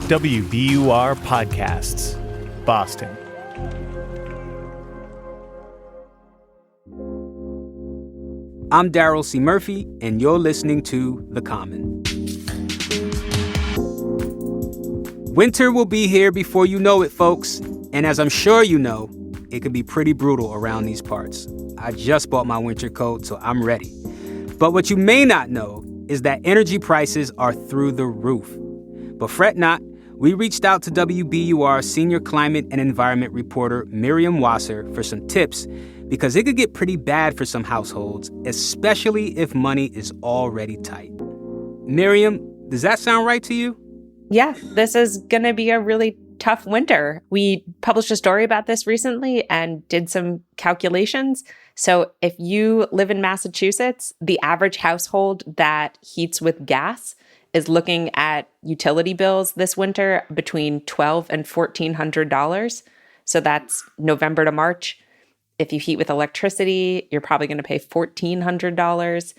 WBUR Podcasts, Boston. I'm Daryl C. Murphy, and you're listening to The Common. Winter will be here before you know it, folks. And as I'm sure you know, it can be pretty brutal around these parts. I just bought my winter coat, so I'm ready. But what you may not know is that energy prices are through the roof. But fret not, we reached out to WBUR senior climate and environment reporter Miriam Wasser for some tips because it could get pretty bad for some households, especially if money is already tight. Miriam, does that sound right to you? Yeah, this is going to be a really tough winter. We published a story about this recently and did some calculations. So if you live in Massachusetts, the average household that heats with gas is looking at utility bills this winter between $1,200 and $1,400. So that's November to March. If you heat with electricity, you're probably going to pay $1,400.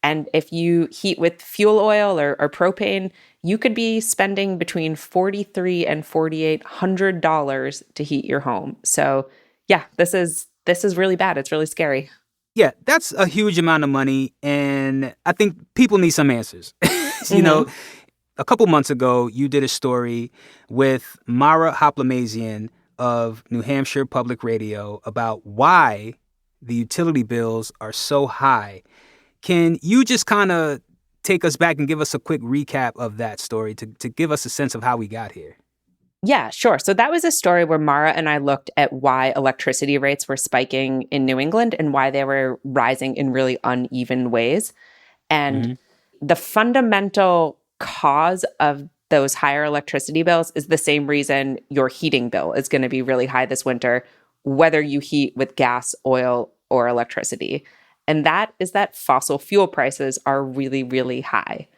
And if you heat with fuel oil or propane, you could be spending between $4,300 and $4,800 to heat your home. So yeah, this is really bad. It's really scary. Yeah, that's a huge amount of money, and I think people need some answers. You know, a couple months ago, you did a story with Mara Hoplamazian of New Hampshire Public Radio about why the utility bills are so high. Can you just kind of take us back and give us a quick recap of that story to give us a sense of how we got here? Yeah, sure. So that was a story where Mara and I looked at why electricity rates were spiking in New England and why they were rising in really uneven ways. And the fundamental cause of those higher electricity bills is the same reason your heating bill is going to be really high this winter, whether you heat with gas, oil, or electricity. And that is that fossil fuel prices are really, really high.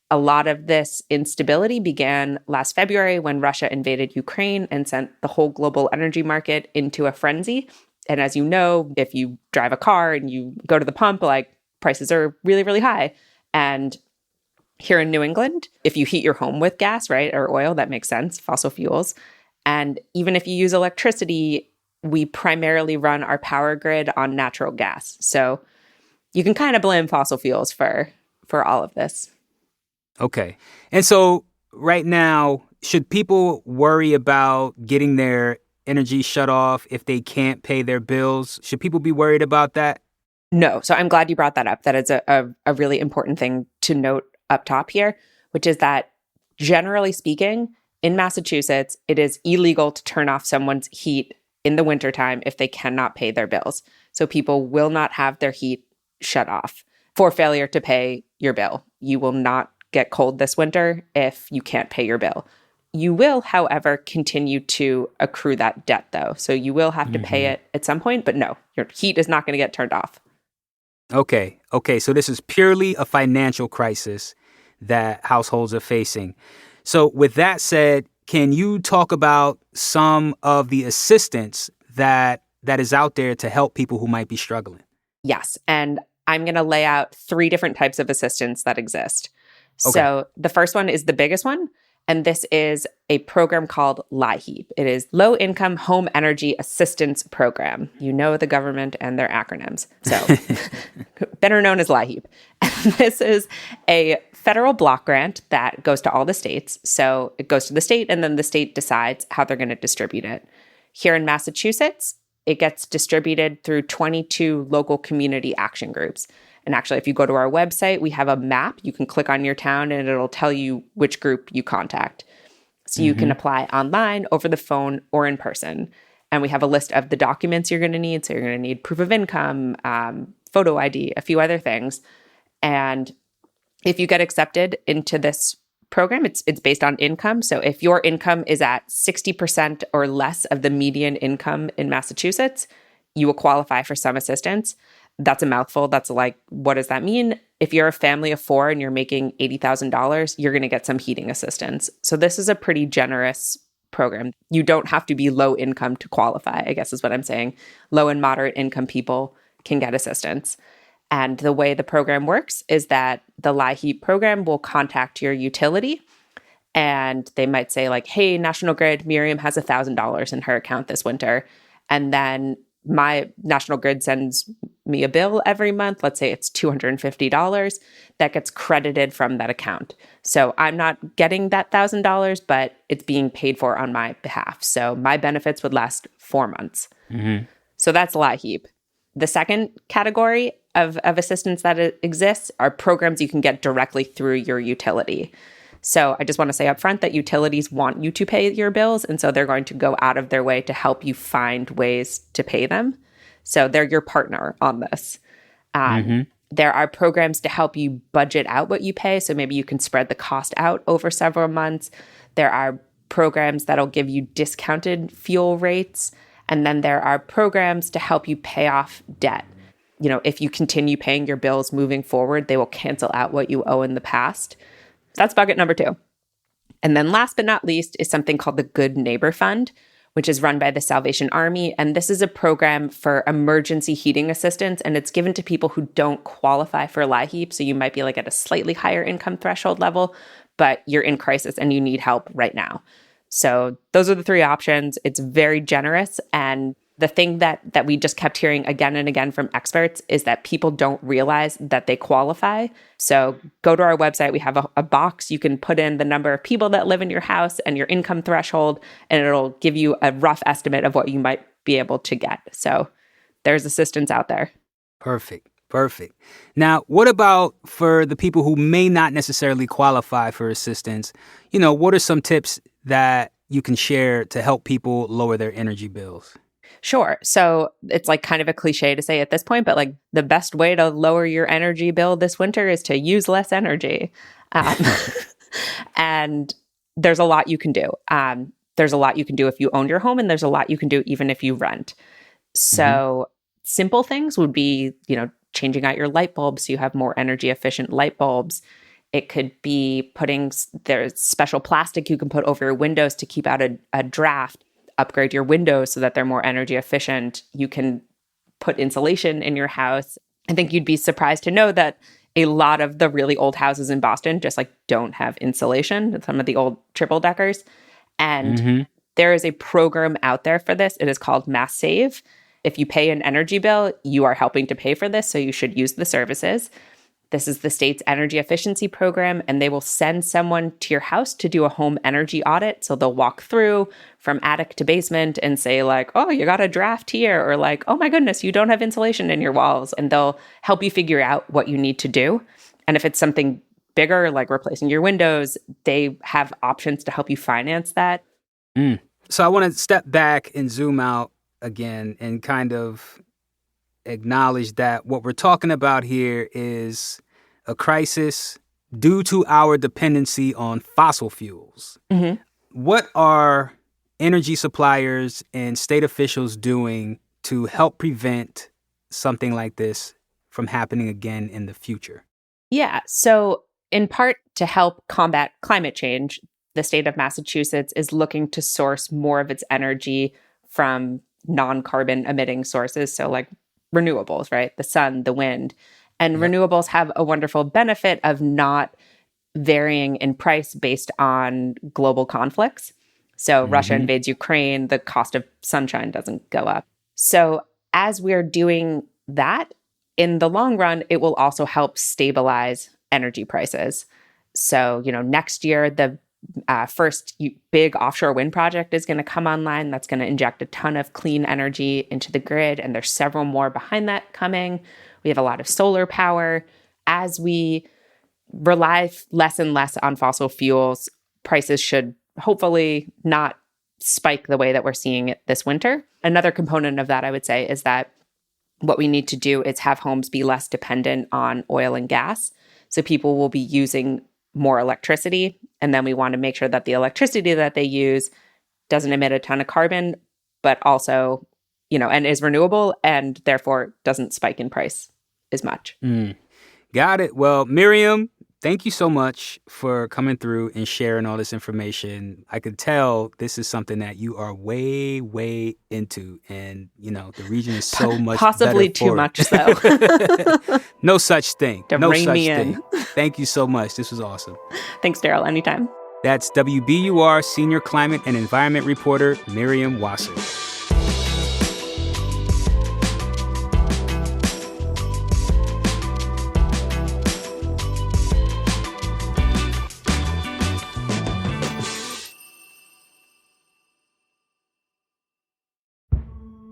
A lot of this instability began last February when Russia invaded Ukraine and sent the whole global energy market into a frenzy. And as you know, if you drive a car and you go to the pump, like prices are really, really high. And here in New England, if you heat your home with gas, right, or oil, that makes sense, fossil fuels. And even if you use electricity, we primarily run our power grid on natural gas. So you can kind of blame fossil fuels for all of this. Okay. And so right now, should people worry about getting their energy shut off if they can't pay their bills? Should people be worried about that? No. So I'm glad you brought that up. That is a really important thing to note up top here, which is that generally speaking, in Massachusetts, it is illegal to turn off someone's heat in the wintertime if they cannot pay their bills. So people will not have their heat shut off for failure to pay your bill. You will not get cold this winter if you can't pay your bill. You will, however, continue to accrue that debt, though. So you will have to pay it at some point, but no, your heat is not going to get turned off. Okay. So this is purely a financial crisis that households are facing. So with that said, can you talk about some of the assistance that is out there to help people who might be struggling? Yes. And I'm going to lay out 3 different types of assistance that exist. Okay. So the first one is the biggest one, and this is a program called LIHEAP. It is Low Income Home Energy Assistance Program. You know the government and their acronyms. So better known as LIHEAP. And this is a federal block grant that goes to all the states. So it goes to the state, and then the state decides how they're going to distribute it. Here in Massachusetts, it gets distributed through 22 local community action groups. And actually, if you go to our website, we have a map. You can click on your town and it'll tell you which group you contact. So you can apply online, over the phone, or in person. And we have a list of the documents you're going to need. So you're going to need proof of income, photo ID, a few other things. And if you get accepted into this program, it's based on income. So if your income is at 60% or less of the median income in Massachusetts, you will qualify for some assistance. That's a mouthful. That's like, what does that mean? If you're a family of 4 and you're making $80,000, you're going to get some heating assistance. So this is a pretty generous program. You don't have to be low income to qualify, I guess is what I'm saying. Low and moderate income people can get assistance. And the way the program works is that the LIHEAP program will contact your utility and they might say like, hey, National Grid, Miriam has $1,000 in her account this winter. And then my National Grid sends me a bill every month. Let's say it's $250 that gets credited from that account. So I'm not getting that $1,000, but it's being paid for on my behalf. So my benefits would last 4 months. So that's LIHEAP. The second category of assistance that exists are programs you can get directly through your utility. So I just want to say up front that utilities want you to pay your bills, and so they're going to go out of their way to help you find ways to pay them. So they're your partner on this. There are programs to help you budget out what you pay, so maybe you can spread the cost out over several months. There are programs that'll give you discounted fuel rates, and then there are programs to help you pay off debt. You know, if you continue paying your bills moving forward, they will cancel out what you owe in the past. That's bucket number 2. And then last but not least is something called the Good Neighbor Fund, which is run by the Salvation Army. And this is a program for emergency heating assistance, and it's given to people who don't qualify for LIHEAP. So you might be like at a slightly higher income threshold level, but you're in crisis and you need help right now. So those are the 3 options. It's very generous. And the thing that we just kept hearing again and again from experts is that people don't realize that they qualify. So go to our website. We have a box. You can put in the number of people that live in your house and your income threshold, and it'll give you a rough estimate of what you might be able to get. So there's assistance out there. Perfect. Now, what about for the people who may not necessarily qualify for assistance? You know, what are some tips that you can share to help people lower their energy bills? Sure. So it's like kind of a cliche to say at this point, but like the best way to lower your energy bill this winter is to use less energy. And there's a lot you can do. There's a lot you can do if you own your home, and there's a lot you can do even if you rent. So simple things would be, you know, changing out your light bulbs so you have more energy efficient light bulbs. It could be there's special plastic you can put over your windows to keep out a draft. Upgrade your windows so that they're more energy efficient. You can put insulation in your house. I think you'd be surprised to know that a lot of the really old houses in Boston just like don't have insulation, some of the old triple deckers. And there is a program out there for this. It is called Mass Save. If you pay an energy bill, you are helping to pay for this, so you should use the services. This is the state's energy efficiency program, and they will send someone to your house to do a home energy audit. So they'll walk through from attic to basement and say like, oh, you got a draft here, or like, oh my goodness, you don't have insulation in your walls. And they'll help you figure out what you need to do. And if it's something bigger, like replacing your windows, they have options to help you finance that. So I want to step back and zoom out again and kind of acknowledge that what we're talking about here is a crisis due to our dependency on fossil fuels. What are energy suppliers and state officials doing to help prevent something like this from happening again in the future? Yeah. So in part to help combat climate change, the state of Massachusetts is looking to source more of its energy from non-carbon emitting sources. So like renewables, right? The sun, the wind. And renewables have a wonderful benefit of not varying in price based on global conflicts. So Russia invades Ukraine, the cost of sunshine doesn't go up. So as we're doing that, in the long run, it will also help stabilize energy prices. So, you know, next year, the first big offshore wind project is going to come online. That's going to inject a ton of clean energy into the grid. And there's several more behind that coming. We have a lot of solar power. As we rely less and less on fossil fuels, prices should hopefully not spike the way that we're seeing it this winter. Another component of that, I would say, is that what we need to do is have homes be less dependent on oil and gas. So people will be using more electricity. And then we want to make sure that the electricity that they use doesn't emit a ton of carbon, but also, you know, and is renewable and therefore doesn't spike in price as much. Got it. Well, Miriam, thank you so much for coming through and sharing all this information. I could tell this is something that you are way, way into. And, you know, the region is so much possibly better too for much it. so. No such thing. To no rein such me thing. in. Thank you so much. This was awesome. Thanks, Daryl. Anytime. That's WBUR Senior Climate and Environment Reporter Miriam Wasser.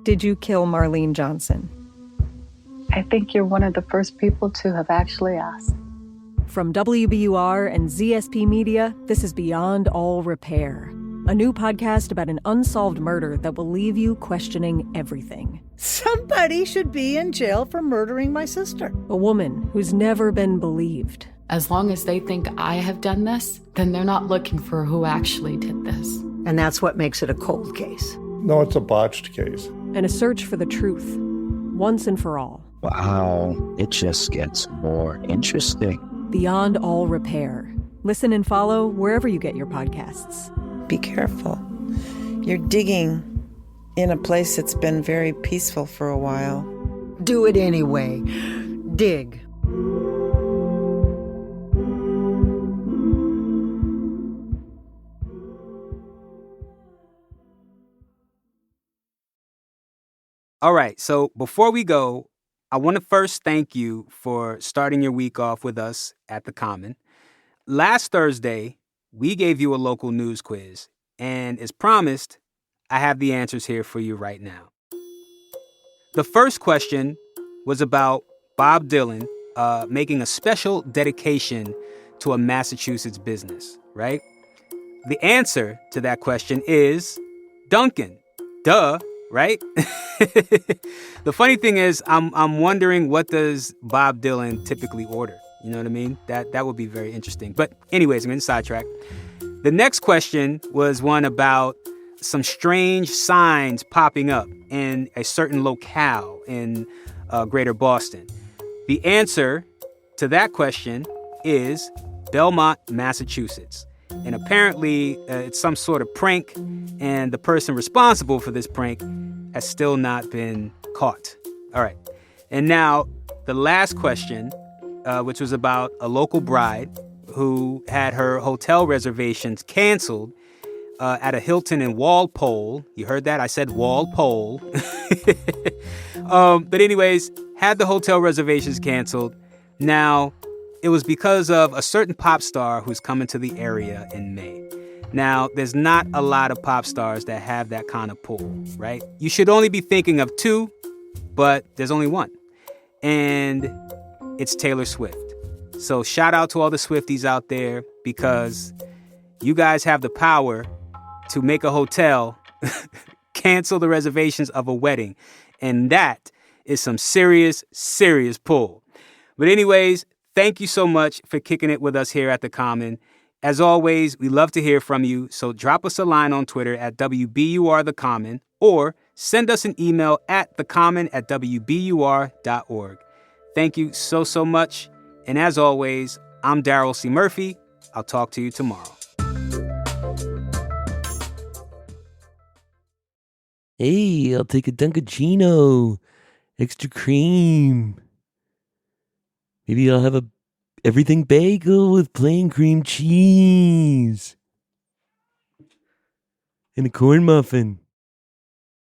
Did you kill Marlene Johnson? I think you're one of the first people to have actually asked. From WBUR and ZSP Media, this is Beyond All Repair, a new podcast about an unsolved murder that will leave you questioning everything. Somebody should be in jail for murdering my sister. A woman who's never been believed. As long as they think I have done this, then they're not looking for who actually did this. And that's what makes it a cold case. No, it's a botched case. And a search for the truth, once and for all. Wow, it just gets more interesting. Beyond All Repair. Listen and follow wherever you get your podcasts. Be careful. You're digging in a place that's been very peaceful for a while. Do it anyway. Dig. All right, so before we go, I want to first thank you for starting your week off with us at The Common. Last Thursday, we gave you a local news quiz, and as promised, I have the answers here for you right now. The first question was about Bob Dylan making a special dedication to a Massachusetts business, right? The answer to that question is Dunkin'. Duh, right? The funny thing is, I'm wondering, what does Bob Dylan typically order? You know what I mean? That would be very interesting. But anyways, I'm going to sidetrack. The next question was one about some strange signs popping up in a certain locale in greater Boston. The answer to that question is Belmont, Massachusetts. And apparently it's some sort of prank, and the person responsible for this prank has still not been caught. All right. And now the last question, which was about a local bride who had her hotel reservations canceled at a Hilton in Walpole. You heard that? I said Walpole. But anyways, had the hotel reservations canceled. Now, it was because of a certain pop star who's coming to the area in May. Now, there's not a lot of pop stars that have that kind of pull, right? You should only be thinking of two, but there's only one. And it's Taylor Swift. So shout out to all the Swifties out there, because you guys have the power to make a hotel cancel the reservations of a wedding. And that is some serious, serious pull. But anyways, thank you so much for kicking it with us here at The Common. As always, we love to hear from you, so drop us a line on Twitter at WBUR The Common, or send us an email at thecommon@wbur.org. Thank you so, so much. And as always, I'm Daryl C. Murphy. I'll talk to you tomorrow. Hey, I'll take a Dunkaccino. Extra cream. Maybe I'll have a everything bagel with plain cream cheese. And a corn muffin.